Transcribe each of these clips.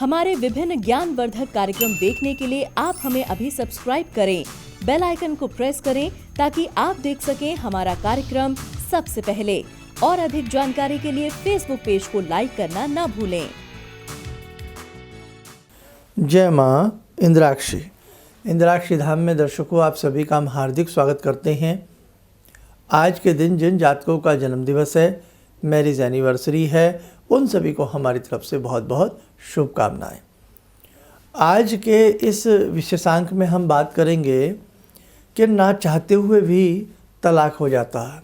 हमारे विभिन्न ज्ञानवर्धक कार्यक्रम देखने के लिए आप हमें अभी सब्सक्राइब करें, बेल आइकन को प्रेस करें ताकि आप देख सकें हमारा कार्यक्रम सबसे पहले। और अधिक जानकारी के लिए फेसबुक पेज को लाइक करना ना भूलें। जय माँ इंद्राक्षी धाम में दर्शकों आप सभी का हम हार्दिक स्वागत करते हैं। आज के दिन जिन जातकों का जन्म दिवस है, मैरिज एनिवर्सरी है, उन सभी को हमारी तरफ से बहुत बहुत शुभकामनाएं। आज के इस विशेषांक में हम बात करेंगे कि ना चाहते हुए भी तलाक हो जाता है,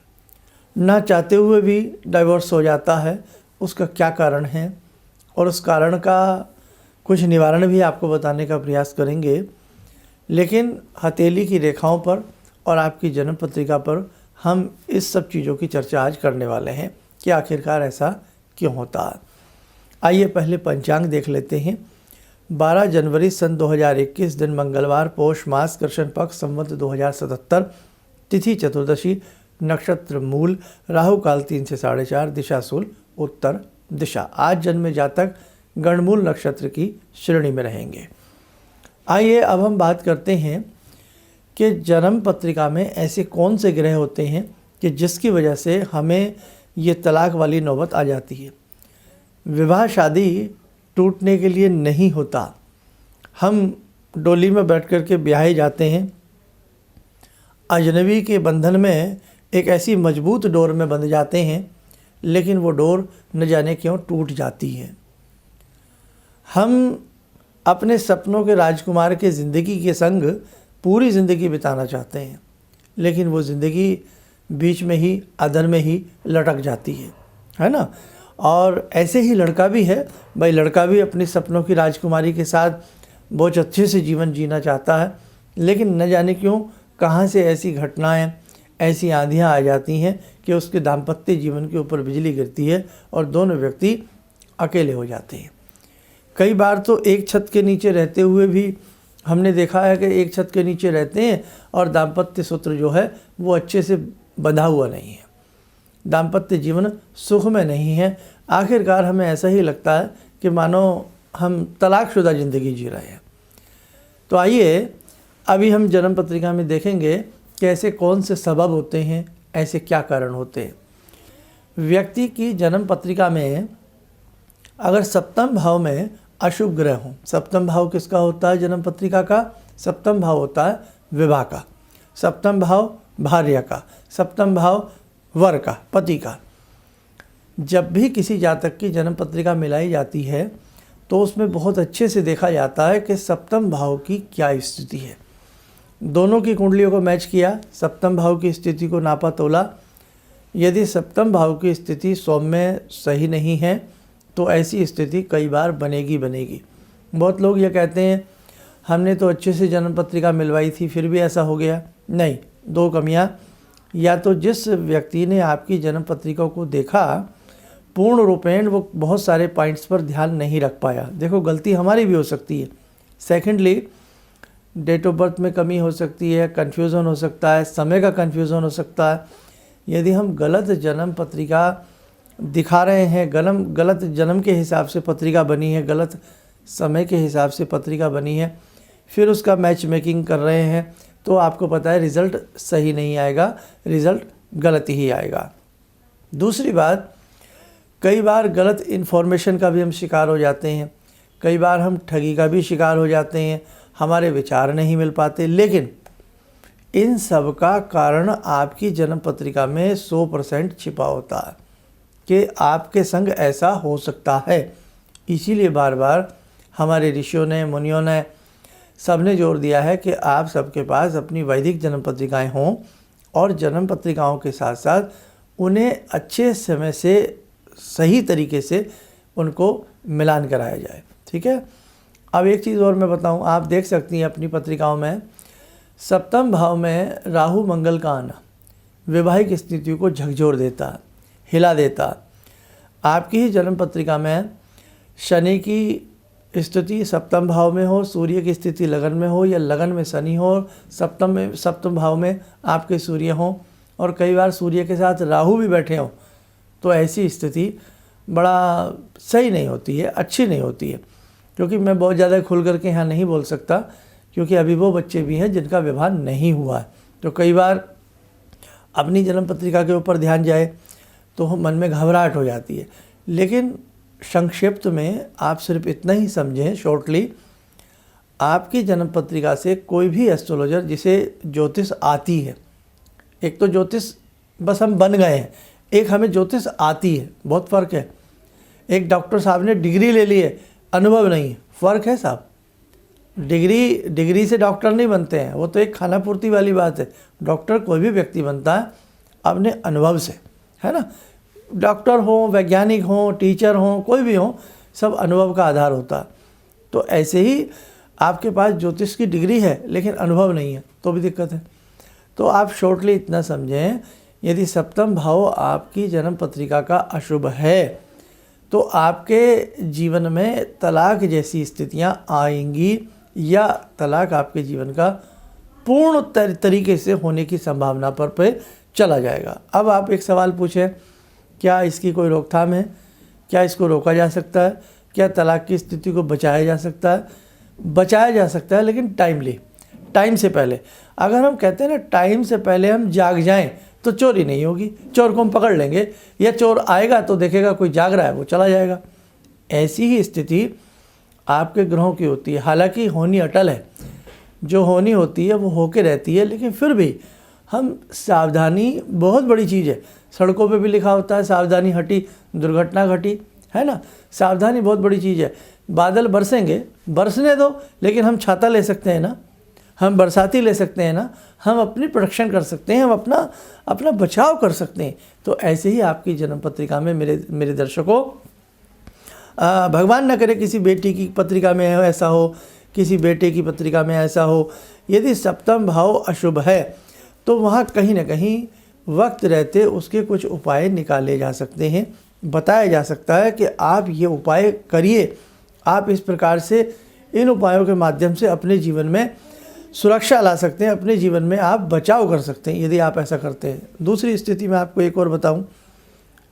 ना चाहते हुए भी डाइवोर्स हो जाता है, उसका क्या कारण है और उस कारण का कुछ निवारण भी आपको बताने का प्रयास करेंगे। लेकिन हथेली की रेखाओं पर और आपकी जन्म पत्रिका पर हम इस सब चीज़ों की चर्चा आज करने वाले हैं कि आखिरकार ऐसा क्यों होता है। आइए पहले पंचांग देख लेते हैं। 12 जनवरी सन 2021 दिन मंगलवार, पौष मास, कृष्ण पक्ष, संवत 2077, तिथि चतुर्दशी, नक्षत्र मूल, राहु काल 3 से 4:30, दिशा शूल उत्तर दिशा। आज जन्मे जातक गणमूल नक्षत्र की श्रेणी में रहेंगे। आइए अब हम बात करते हैं कि जन्म पत्रिका में ऐसे कौन से ग्रह होते हैं कि जिसकी वजह से हमें ये तलाक वाली नौबत आ जाती है। विवाह शादी टूटने के लिए नहीं होता, हम डोली में बैठ कर के ब्याहे जाते हैं, अजनबी के बंधन में एक ऐसी मजबूत डोर में बंध जाते हैं, लेकिन वो डोर न जाने क्यों टूट जाती है। हम अपने सपनों के राजकुमार के ज़िंदगी के संग पूरी ज़िंदगी बिताना चाहते हैं, लेकिन वो ज़िंदगी बीच में ही अधर में ही लटक जाती है ना। और ऐसे ही लड़का भी है भाई, लड़का भी अपने सपनों की राजकुमारी के साथ बहुत अच्छे से जीवन जीना चाहता है, लेकिन न जाने क्यों कहाँ से ऐसी घटनाएं, ऐसी आंधियाँ आ जाती हैं कि उसके दाम्पत्य जीवन के ऊपर बिजली गिरती है और दोनों व्यक्ति अकेले हो जाते हैं। कई बार तो एक छत के नीचे रहते हुए भी हमने देखा है कि एक छत के नीचे रहते हैं और दाम्पत्य सूत्र जो है वो अच्छे से बंधा हुआ नहीं है, दाम्पत्य जीवन सुख में नहीं है। आखिरकार हमें ऐसा ही लगता है कि मानो हम तलाकशुदा ज़िंदगी जी रहे हैं। तो आइए अभी हम जन्म पत्रिका में देखेंगे कि ऐसे कौन से सबब होते हैं, ऐसे क्या कारण होते हैं। व्यक्ति की जन्म पत्रिका में अगर सप्तम भाव में अशुभ ग्रह हों, सप्तम भाव किसका होता है जन्म पत्रिका का? सप्तम भाव होता है विवाह का, सप्तम भाव भार्या का, सप्तम भाव वर का, पति का। जब भी किसी जातक की जन्म पत्रिका मिलाई जाती है तो उसमें बहुत अच्छे से देखा जाता है कि सप्तम भाव की क्या स्थिति है। दोनों की कुंडलियों को मैच किया, सप्तम भाव की स्थिति को नापा तोला। यदि सप्तम भाव की स्थिति सौम्य सही नहीं है तो ऐसी स्थिति कई बार बनेगी। बहुत लोग ये कहते हैं हमने तो अच्छे से जन्म पत्रिका मिलवाई थी फिर भी ऐसा हो गया। नहीं, दो कमियां, या तो जिस व्यक्ति ने आपकी जन्म पत्रिका को देखा पूर्ण रूपेण वो बहुत सारे पॉइंट्स पर ध्यान नहीं रख पाया। देखो, गलती हमारी भी हो सकती है। सेकेंडली, डेट ऑफ बर्थ में कमी हो सकती है, कन्फ्यूज़न हो सकता है, समय का कन्फ्यूज़न हो सकता है। यदि हम गलत जन्म पत्रिका दिखा रहे हैं, गलत जन्म के हिसाब से पत्रिका बनी है, गलत समय के हिसाब से पत्रिका बनी है, फिर उसका मैच मेकिंग कर रहे हैं, तो आपको पता है रिज़ल्ट सही नहीं आएगा, रिज़ल्ट गलत ही आएगा। दूसरी बात, कई बार गलत इन्फॉर्मेशन का भी हम शिकार हो जाते हैं, कई बार हम ठगी का भी शिकार हो जाते हैं, हमारे विचार नहीं मिल पाते। लेकिन इन सब का कारण आपकी जन्म पत्रिका में 100% छिपा होता है कि आपके संग ऐसा हो सकता है। इसीलिए बार बार हमारे ऋषियों ने, मुनियों ने, सब ने जोर दिया है कि आप सबके पास अपनी वैदिक जन्म पत्रिकाएँ हों और जन्म पत्रिकाओं के साथ साथ उन्हें अच्छे समय से सही तरीके से उनको मिलान कराया जाए। ठीक है। अब एक चीज़ और मैं बताऊं, आप देख सकती हैं अपनी पत्रिकाओं में सप्तम भाव में राहु मंगल का आना वैवाहिक स्थिति को झकझोर देता, हिला देता। आपकी ही जन्म पत्रिका में शनि की स्थिति सप्तम भाव में हो, सूर्य की स्थिति लगन में हो, या लगन में शनि हो, सप्तम भाव में आपके सूर्य हों, और कई बार सूर्य के साथ राहु भी बैठे हों, तो ऐसी स्थिति बड़ा सही नहीं होती है, अच्छी नहीं होती है। क्योंकि मैं बहुत ज़्यादा खुल करके यहाँ नहीं बोल सकता, क्योंकि अभी वो बच्चे भी हैं जिनका विवाह नहीं हुआ है। तो कई बार अपनी जन्म पत्रिका के ऊपर ध्यान जाए तो मन में घबराहट हो जाती है। लेकिन संक्षिप्त में आप सिर्फ इतना ही समझें शॉर्टली, आपकी जन्म पत्रिका से कोई भी एस्ट्रोलॉजर जिसे ज्योतिष आती है, एक तो ज्योतिष बस हम बन गए हैं, एक हमें ज्योतिष आती है, बहुत फ़र्क है। एक डॉक्टर साहब ने डिग्री ले ली है, अनुभव नहीं है, फ़र्क है साहब। डिग्री से डॉक्टर नहीं बनते हैं, वो तो एक खाना पूर्ति वाली बात है। डॉक्टर कोई भी व्यक्ति बनता है अपने अनुभव से, है ना। डॉक्टर हो, वैज्ञानिक हो, टीचर हो, कोई भी हो, सब अनुभव का आधार होता है। तो ऐसे ही आपके पास ज्योतिष की डिग्री है लेकिन अनुभव नहीं है तो भी दिक्कत है। तो आप शॉर्टली इतना समझें, यदि सप्तम भाव आपकी जन्म पत्रिका का अशुभ है तो आपके जीवन में तलाक जैसी स्थितियां आएंगी या तलाक आपके जीवन का पूर्ण तरीके से होने की संभावना पर चला जाएगा। अब आप एक सवाल पूछें, क्या इसकी कोई रोकथाम है? क्या इसको रोका जा सकता है? क्या तलाक की स्थिति को बचाया जा सकता है? बचाया जा सकता है, लेकिन टाइम से पहले। अगर हम कहते हैं ना टाइम से पहले हम जाग जाएं तो चोरी नहीं होगी, चोर को हम पकड़ लेंगे, या चोर आएगा तो देखेगा कोई जाग रहा है वो चला जाएगा। ऐसी ही स्थिति आपके ग्रहों की होती है। हालांकि होनी अटल है, जो होनी होती है वो होके रहती है, लेकिन फिर भी हम सावधानी बहुत बड़ी चीज़ है। सड़कों पे भी लिखा होता है सावधानी हटी दुर्घटना घटी, है ना। सावधानी बहुत बड़ी चीज़ है। बादल बरसेंगे, बरसने दो, लेकिन हम छाता ले सकते हैं ना, हम बरसाती ले सकते हैं ना, हम अपनी प्रोटेक्शन कर सकते हैं, हम अपना बचाव कर सकते हैं। तो ऐसे ही आपकी जन्म पत्रिका में मेरे दर्शकों, भगवान न करे किसी बेटी की पत्रिका में ऐसा हो, किसी बेटे की पत्रिका में ऐसा हो, यदि सप्तम भाव अशुभ है तो वहाँ कहीं ना कहीं वक्त रहते उसके कुछ उपाय निकाले जा सकते हैं। बताया जा सकता है कि आप ये उपाय करिए, आप इस प्रकार से इन उपायों के माध्यम से अपने जीवन में सुरक्षा ला सकते हैं, अपने जीवन में आप बचाव कर सकते हैं यदि आप ऐसा करते हैं। दूसरी स्थिति में आपको एक और बताऊं,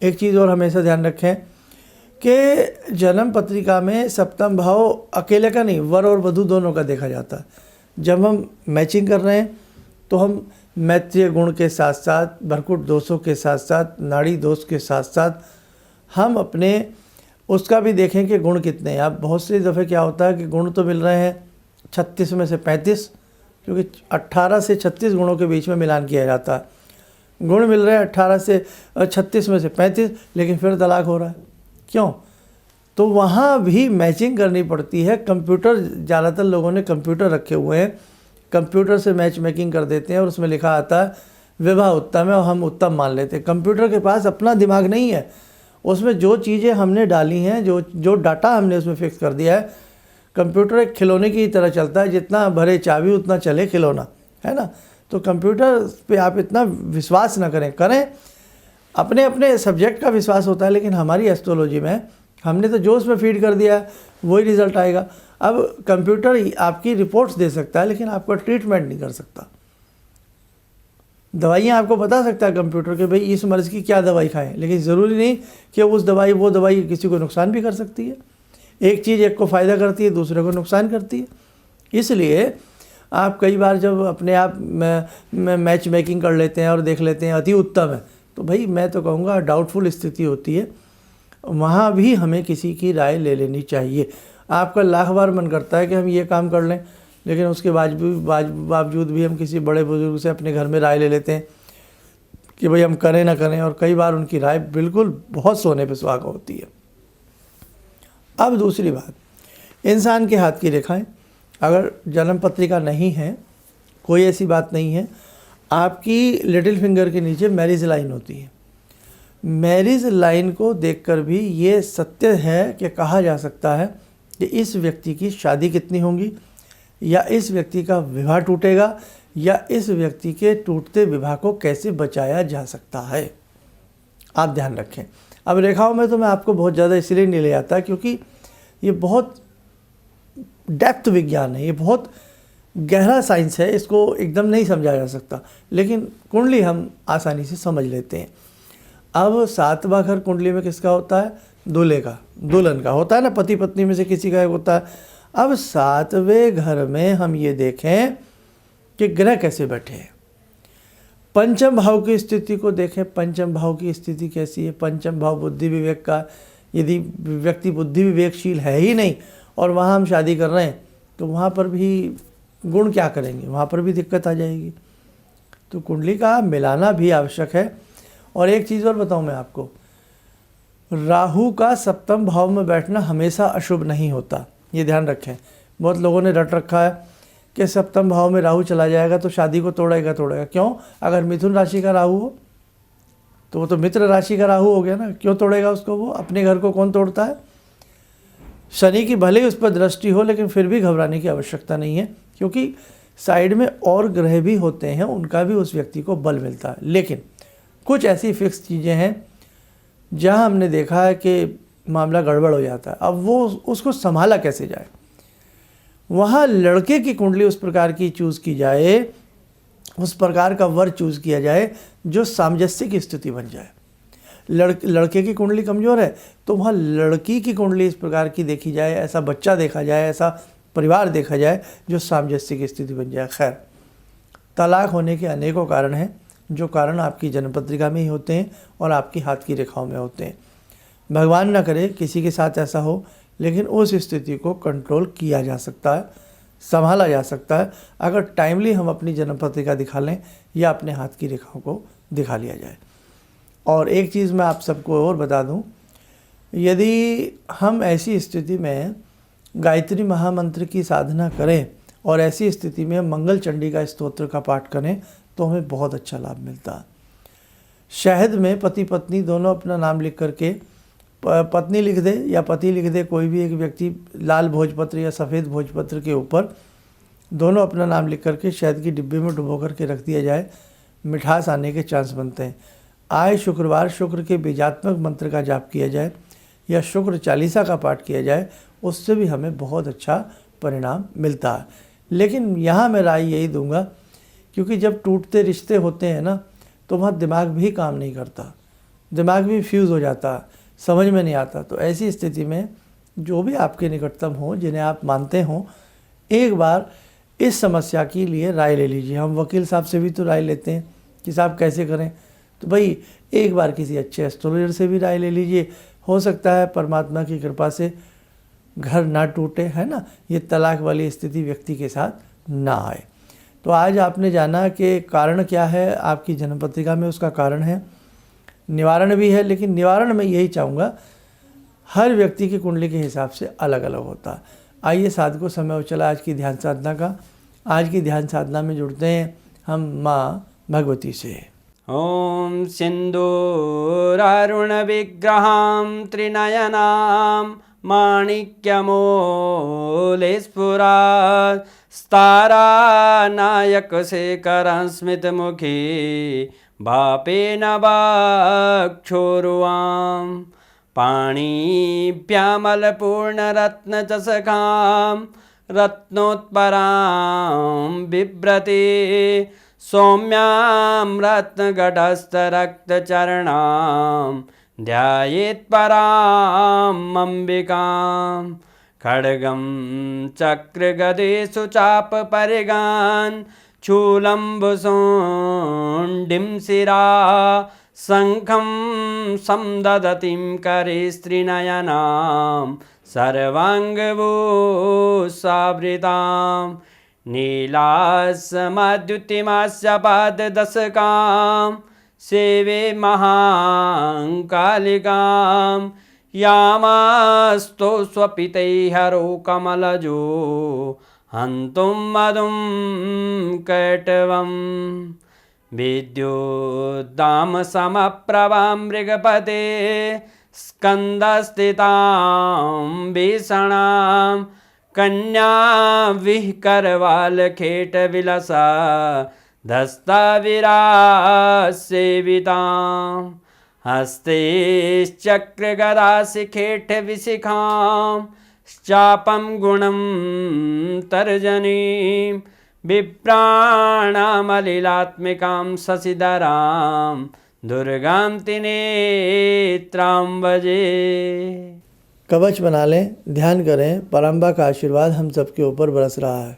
एक चीज़ और हमेशा ध्यान रखें कि जन्म पत्रिका में सप्तम भाव अकेले का नहीं, वर और वधू दोनों का देखा जाता है। जब हम मैचिंग कर रहे हैं तो हम मैत्रीय गुण के साथ साथ, भरकुट दोषों के साथ साथ, नाड़ी दोष के साथ साथ हम अपने उसका भी देखें कि गुण कितने हैं। अब बहुत सी दफ़े क्या होता है कि गुण तो मिल रहे हैं 36 में से 35, क्योंकि 18 से 36 गुणों के बीच में मिलान किया जाता है। गुण मिल रहे हैं 18 से 36 में से 35, लेकिन फिर तलाक हो रहा है। क्यों? तो वहाँ भी मैचिंग करनी पड़ती है। कंप्यूटर, ज़्यादातर लोगों ने कंप्यूटर रखे हुए हैं, कंप्यूटर से मैच मेकिंग कर देते हैं और उसमें लिखा आता है विवाह उत्तम है और हम उत्तम मान लेते हैं। कंप्यूटर के पास अपना दिमाग नहीं है, उसमें जो चीज़ें हमने डाली हैं, जो डाटा हमने उसमें फिक्स कर दिया है। कंप्यूटर एक खिलौने की तरह चलता है, जितना भरे चाबी उतना चले खिलौना, है ना। तो कंप्यूटर पे आप इतना विश्वास ना करें अपने अपने सब्जेक्ट का विश्वास होता है, लेकिन हमारी एस्ट्रोलॉजी में हमने तो जो उसमें फीड कर दिया है वही रिज़ल्ट आएगा। अब कंप्यूटर आपकी रिपोर्ट्स दे सकता है लेकिन आपका ट्रीटमेंट नहीं कर सकता। दवाइयाँ आपको बता सकता है कंप्यूटर के भाई इस मर्ज़ की क्या दवाई खाएं, लेकिन ज़रूरी नहीं कि वो दवाई किसी को नुकसान भी कर सकती है। एक चीज़ एक को फ़ायदा करती है, दूसरे को नुकसान करती है। इसलिए आप कई बार जब अपने आप मैच मेकिंग कर लेते हैं और देख लेते हैं अति उत्तम है, तो भाई मैं तो कहूँगा डाउटफुल स्थिति होती है, वहाँ भी हमें किसी की राय ले लेनी चाहिए। आपका लाख बार मन करता है कि हम ये काम कर लें, लेकिन उसके बावजूद भी हम किसी बड़े बुजुर्ग से अपने घर में राय ले लेते हैं कि भाई हम करें ना करें, और कई बार उनकी राय बिल्कुल बहुत सोने पे सुहागा होती है। अब दूसरी बात, इंसान के हाथ की रेखाएं अगर जन्म पत्रिका नहीं है, कोई ऐसी बात नहीं है, आपकी लिटिल फिंगर के नीचे मैरिज लाइन होती है। मैरिज लाइन को देखकर भी ये सत्य है कि कहा जा सकता है कि इस व्यक्ति की शादी कितनी होंगी, या इस व्यक्ति का विवाह टूटेगा, या इस व्यक्ति के टूटते विवाह को कैसे बचाया जा सकता है। आप ध्यान रखें। अब रेखाओं में तो मैं आपको बहुत ज़्यादा इसलिए नहीं ले आता क्योंकि ये बहुत डेप्थ विज्ञान है, ये बहुत गहरा साइंस है, इसको एकदम नहीं समझा जा सकता, लेकिन कुंडली हम आसानी से समझ लेते हैं। अब 7वां घर कुंडली में किसका होता है? दूल्हे का, दुल्हन का होता है ना, पति पत्नी में से किसी का एक होता है। अब 7वें घर में हम ये देखें कि ग्रह कैसे बैठे हैं। पंचम भाव की स्थिति को देखें, पंचम भाव की स्थिति कैसी है। पंचम भाव बुद्धि विवेक का, यदि व्यक्ति बुद्धि विवेकशील है ही नहीं और वहाँ हम शादी कर रहे हैं तो वहाँ पर भी गुण क्या करेंगे, वहाँ पर भी दिक्कत आ जाएगी। तो कुंडली का मिलाना भी आवश्यक है। और एक चीज़ और बताऊँ मैं आपको, राहु का सप्तम भाव में बैठना हमेशा अशुभ नहीं होता, ये ध्यान रखें। बहुत लोगों ने रट रखा है कि सप्तम भाव में राहु चला जाएगा तो शादी को तोड़ेगा। क्यों? अगर मिथुन राशि का राहु हो तो वो तो मित्र राशि का राहु हो गया ना, क्यों तोड़ेगा उसको? वो अपने घर को कौन तोड़ता है? शनि की भले ही उस पर दृष्टि हो, लेकिन फिर भी घबराने की आवश्यकता नहीं है, क्योंकि साइड में और ग्रह भी होते हैं, उनका भी उस व्यक्ति को बल मिलता है। लेकिन कुछ ऐसी फिक्स चीज़ें हैं जहां हमने देखा है कि मामला गड़बड़ हो जाता है। अब वो उसको संभाला कैसे जाए, वहाँ लड़के की कुंडली उस प्रकार की चूज़ की जाए, उस प्रकार का वर चूज़ किया जाए जो सामंजस्य की स्थिति बन जाए। लड़के की कुंडली कमज़ोर है तो वहाँ लड़की की कुंडली इस प्रकार की देखी जाए, ऐसा बच्चा देखा जाए, ऐसा परिवार देखा जाए जो सामंजस्य की स्थिति बन जाए। खैर, तलाक होने के अनेकों कारण हैं, जो कारण आपकी जन्मपत्रिका में ही होते हैं और आपकी हाथ की रेखाओं में होते हैं। भगवान ना करे किसी के साथ ऐसा हो, लेकिन उस स्थिति को कंट्रोल किया जा सकता है, संभाला जा सकता है, अगर टाइमली हम अपनी जन्मपत्रिका दिखा लें या अपने हाथ की रेखाओं को दिखा लिया जाए। और एक चीज़ मैं आप सबको और बता दूं, यदि हम ऐसी स्थिति में गायत्री महामंत्र की साधना करें और ऐसी स्थिति में मंगल चंडी का स्तोत्र का पाठ करें तो हमें बहुत अच्छा लाभ मिलता है। शहद में पति पत्नी दोनों अपना नाम लिख करके, पत्नी लिख दे या पति लिख दे, कोई भी एक व्यक्ति लाल भोजपत्र या सफ़ेद भोजपत्र के ऊपर दोनों अपना नाम लिख करके शहद की डिब्बे में डुबो करके रख दिया जाए, मिठास आने के चांस बनते हैं। आए शुक्रवार शुक्र के बीजात्मक मंत्र का जाप किया जाए या शुक्र चालीसा का पाठ किया जाए, उससे भी हमें बहुत अच्छा परिणाम मिलता है। लेकिन यहाँ मैं राय यही दूंगा, क्योंकि जब टूटते रिश्ते होते हैं ना तो वहाँ दिमाग भी काम नहीं करता, दिमाग भी फ्यूज़ हो जाता है, समझ में नहीं आता। तो ऐसी स्थिति में जो भी आपके निकटतम हो, जिन्हें आप मानते हो, एक बार इस समस्या के लिए राय ले लीजिए। हम वकील साहब से भी तो राय लेते हैं कि साहब कैसे करें, तो भाई एक बार किसी अच्छे एस्ट्रोलॉजर से भी राय ले लीजिए। हो सकता है परमात्मा की कृपा से घर ना टूटे, है ना, ये तलाक वाली स्थिति व्यक्ति के साथ ना आए। तो आज आपने जाना कि कारण क्या है आपकी जन्मपत्रिका में, उसका कारण है, निवारण भी है। लेकिन निवारण मैं यही चाहूँगा, हर व्यक्ति की कुंडली के हिसाब से अलग अलग होता है। आइए साधकों, समय हो चला आज की ध्यान साधना का। आज की ध्यान साधना में जुड़ते हैं हम माँ भगवती से। ॐ सिन्दूरारुण विग्रहां त्रिनयनां माणिक्यमूले स्फुरात् स्तारानायकशेखरं स्मितमुखी भापेन वक्षोरुवां पाणिभ्यामलपूर्णरत्नचषकां रत्नोत्परां बिभ्रति सौम्यां रत्नघटस्थरक्तचरणां ध्यायेत्परां अम्बिकां खड्गं चक्रगदेषु चापपरिगान् शूलम्बुशुण्डिं शिरा शङ्खं संदधतीं करे स्त्रीनयनां सर्वाङ्गभूषावृतां नीलासमद्युतिमास्य पाददशकां सेवे महाकालिकां यामास्तो स्वपितैहरो कमलजो हन्तुं मधुं कैटवं विद्युद्दामसमप्रभां मृगपते स्कन्दस्थितां भीषणां कन्या विहकरवालखेटविलसा धस्ताविरासेवितां हस्तैश्चक्रगदाशिखेटविशिखां चापं गुणं तर्जनीं विप्राणामलिलात्मिकां शशिधरां दुर्गां त्रिनेत्रां भजे। कवच बना लें, ध्यान करें, परम्बा का आशीर्वाद हम सबके ऊपर बरस रहा है।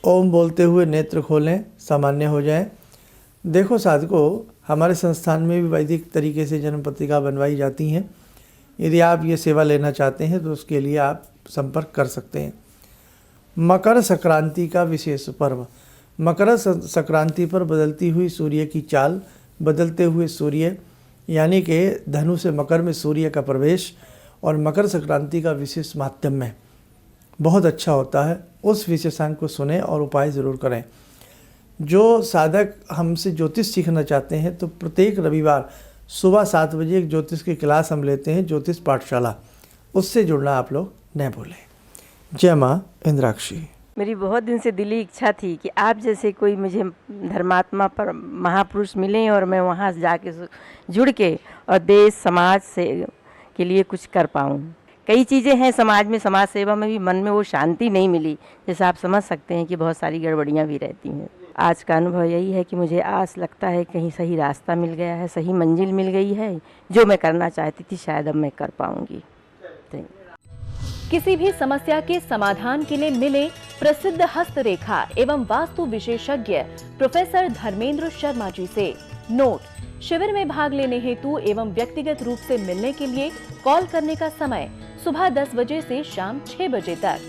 ओम बोलते हुए नेत्र खोलें, सामान्य हो जाएं। देखो साधकों, हमारे संस्थान में भी वैदिक तरीके से जन्म पत्रिका बनवाई जाती हैं। यदि आप ये सेवा लेना चाहते हैं तो उसके लिए आप संपर्क कर सकते हैं। मकर संक्रांति का विशेष पर्व। मकर संक्रांति पर बदलती हुई सूर्य की चाल, बदलते हुए सूर्य यानी कि धनु से मकर में सूर्य का प्रवेश और मकर संक्रांति का विशेष माध्यम बहुत अच्छा होता है। उस विशेषांक को सुने और उपाय ज़रूर करें। जो साधक हमसे ज्योतिष सीखना चाहते हैं तो प्रत्येक रविवार सुबह 7 बजे एक ज्योतिष की क्लास हम लेते हैं, ज्योतिष पाठशाला। उससे जुड़ना आप लोग न भूलें। जय माँ इंद्राक्षी। मेरी बहुत दिन से दिली इच्छा थी कि आप जैसे कोई मुझे धर्मात्मा पर महापुरुष मिलें और मैं वहाँ जाके जुड़ के और देश समाज से के लिए कुछ कर पाऊँ। कई चीज़ें हैं समाज में, समाज सेवा में भी मन में वो शांति नहीं मिली। जैसे आप समझ सकते हैं कि बहुत सारी गड़बड़ियाँ भी रहती हैं। आज का अनुभव यही है कि मुझे आस लगता है कहीं सही रास्ता मिल गया है, सही मंजिल मिल गई है। जो मैं करना चाहती थी शायद अब मैं कर पाऊँगी। किसी भी समस्या के समाधान के लिए मिले प्रसिद्ध हस्तरेखा एवं वास्तु विशेषज्ञ प्रोफेसर धर्मेंद्र शर्मा जी से। नोट: शिविर में भाग लेने हेतु एवं व्यक्तिगत रूप से मिलने के लिए कॉल करने का समय सुबह 10 बजे से शाम 6 बजे तक।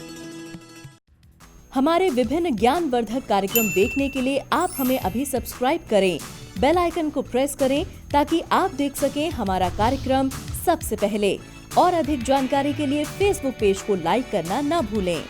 हमारे विभिन्न ज्ञानवर्धक कार्यक्रम देखने के लिए आप हमें अभी सब्सक्राइब करें, बेल आइकन को प्रेस करें ताकि आप देख सकें हमारा कार्यक्रम सबसे पहले। और अधिक जानकारी के लिए फेसबुक पेज को लाइक करना न भूलें।